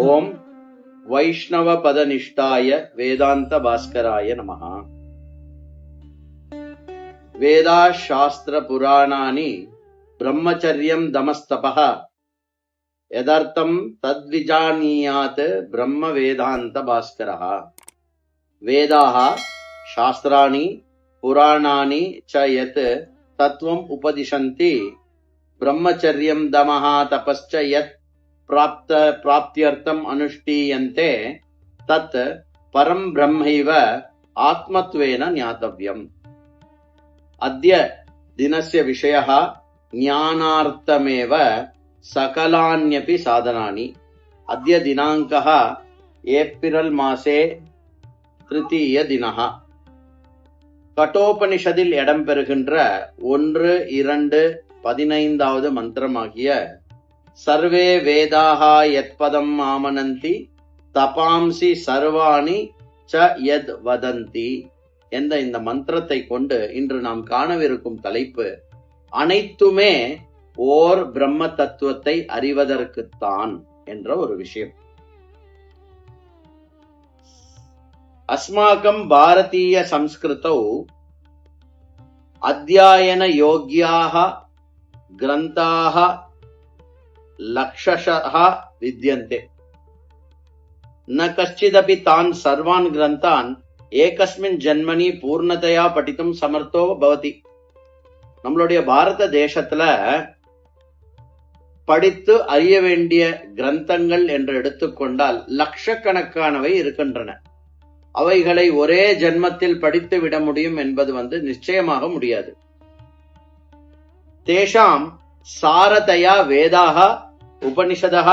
ஓம் வைஷ்ணவ பதனிஷ்டாய வேதாந்த பாஸ்கராய நமஹ. வேதா சாஸ்திர புராணானி பிரம்மச்சரியம் தமஸ்தபஹ யதர்த்தம் தத்விஜானீயாத் பிரம்ம வேதாந்த பாஸ்கரஹ. வேதாஹ சாஸ்திராணி புராணானி ச யத் தத்துவம் உபதிஷந்தி பிரம்மச்சரியம் தமஹ தபஸ்ச யத் பிராப்த்யர்த்தம் அனுஷ்டீயந்தே தத் பரம் பிரம்மைவ ஆத்மத்வேன ஞாதவ்யம். அத்ய தினஸ்ய விஷயः ஞானார்த்தமேவ சகலான்யபி சாதனானி. அத்ய தினாங்கः ஏப்ரல் மாசே திருத்தீய தினः. கட்டோபனிஷதில் இடம்பெறுகின்ற 1, 2, 15வது மந்திரமாகிய சர்வே வேதாக யத்பதம் ஆமனந்தி தபாம்சி சர்வாணி ச யத் வதந்தி என்ற இந்த மந்திரத்தை கொண்டு இன்று நாம் காணவிருக்கும் தலைப்பு அனைத்துமே ஓர் பிரம்ம தத்துவத்தை அறிவதற்குத்தான் என்ற ஒரு விஷயம். அஸ்மாகம் பாரதீய சம்ஸ்கிருதௌ அத்யாயன யோக்யாக கிரந்தாக லக்ஷஷः வித்யந்தே. ந கஷ்டிதபி தான் சர்வான் கிரந்தான் ஏகஸ்மின் ஜன்மனி பூர்ணதையா படித்தும் சமர்த்தோ பவதி. நம்மளுடைய பாரத தேசத்துல படித்து அறிய வேண்டிய கிரந்தங்கள் என்று எடுத்துக்கொண்டால் லட்சக்கணக்கானவை இருக்கின்றன. அவைகளை ஒரே ஜன்மத்தில் படித்து விட முடியும் என்பது நிச்சயமாக முடியாது. தேஷாம் சாரதயா வேதாக உபனிஷதः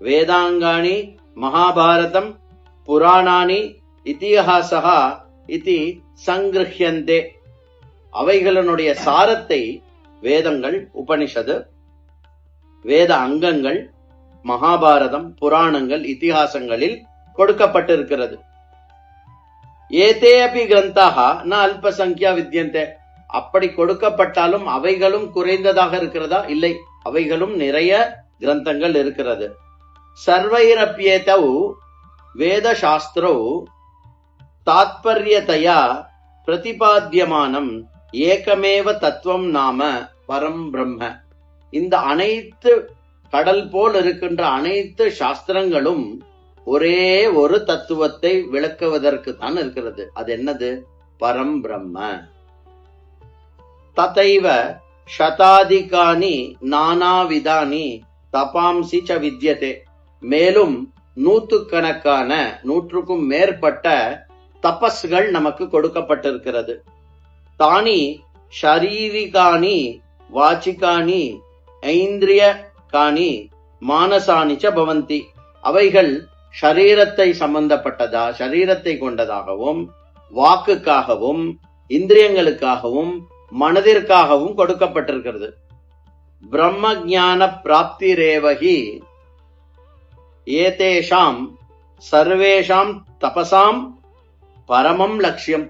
வேதாங்கானி மகாபாரதம் புராணானி இதிஹாசः இதி சங்கிருஹ்யந்தே. அவைகளினுடைய சாரத்தை வேதங்கள், உபனிஷது, வேத அங்கங்கள், மகாபாரதம், புராணங்கள், இதிஹாசங்களில் கொடுக்கப்பட்டிருக்கிறது. ஏதே அபி கிரந்தாக ந அல்ப சங்கியா வித்யந்தே. அப்படி கொடுக்கப்பட்டாலும் அவைகளும் குறைந்ததாக இருக்கிறதா? இல்லை, அவைகளும் நிறைய கிரந்தங்கள் இருக்கிறது. சர்வைரப்யேதௌ வேத சாஸ்திரௌ தாத்பர்யதயா பிரதிபாத்தியமானம் ஏகமேவ தத்துவம் நாம பரம் பிரம்ம. இந்த அனைத்து கடல் போல் இருக்கின்ற அனைத்து சாஸ்திரங்களும் ஒரே ஒரு தத்துவத்தை விளக்குவதற்கு தான் இருக்கிறது. அது என்னது? பரம் பிரம்ம. ததைவ சதாதிகானி நானாவிதானி தபாம்சி ச வித்யதே. மேலும் நூற்றுக்கணக்கான, நூற்றுக்கும் மேற்பட்ட தபஸ்கள் நமக்கு கொடுக்கப்பட்டிருக்கிறது. தானி ஷரீரிகானி வாச்சிகானி ஐந்திரியகானி மானசானி ச பவந்தி. அவைகள் ஷரீரத்தை சம்பந்தப்பட்டதா, ஷரீரத்தை கொண்டதாகவும், வாக்குக்காகவும், இந்திரியங்களுக்காகவும், மனதிற்காகவும் கொடுக்கப்பட்டிருக்கிறது. பிரம்ம ஞான பிராப்திரேவஹி ஏதேஷாம் சர்வேஷாம் தபசாம் பரமம் லட்சியம்.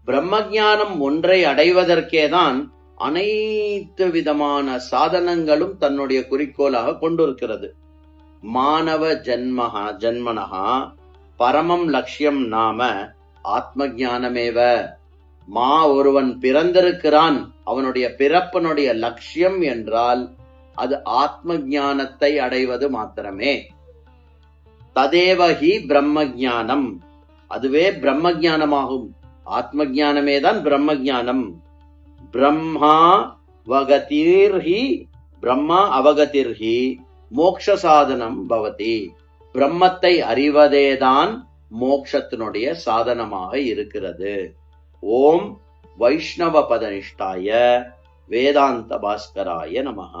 பிரம்ம ஞானம் ஒன்றை அடைவதற்கேதான் அனைத்து விதமான சாதனங்களும் தன்னுடைய குறிக்கோளாக கொண்டிருக்கிறது. மானவ ஜன்மனஹா பரமம் லட்சியம் நாம ஆத்ம ஞானமேவ. ஒருவன் பிறந்திருக்கிறான், அவனுடைய பிறப்பனுடைய லட்சியம் என்றால் அது ஆத்ம ஞானத்தை அடைவது மாத்திரமே. ததேவஹி பிரம்ம ஞானம். அதுவே பிரம்ம ஞானமாகும். ஆத்ம ஞானமே தான் பிரம்ம ஞானம். பிரம்மா வகதிர்ஹி பிரம்மா அவகதிர்ஹி மோக்ஷ சாதனம் பவதி. பிரம்மத்தை அறிவதேதான் மோக்ஷத்தினுடைய சாதனமாக இருக்கிறது. ஓம் வைஷ்ணவ பதனிஷ்டாய வேதாந்த பாஸ்கராய நமஹ.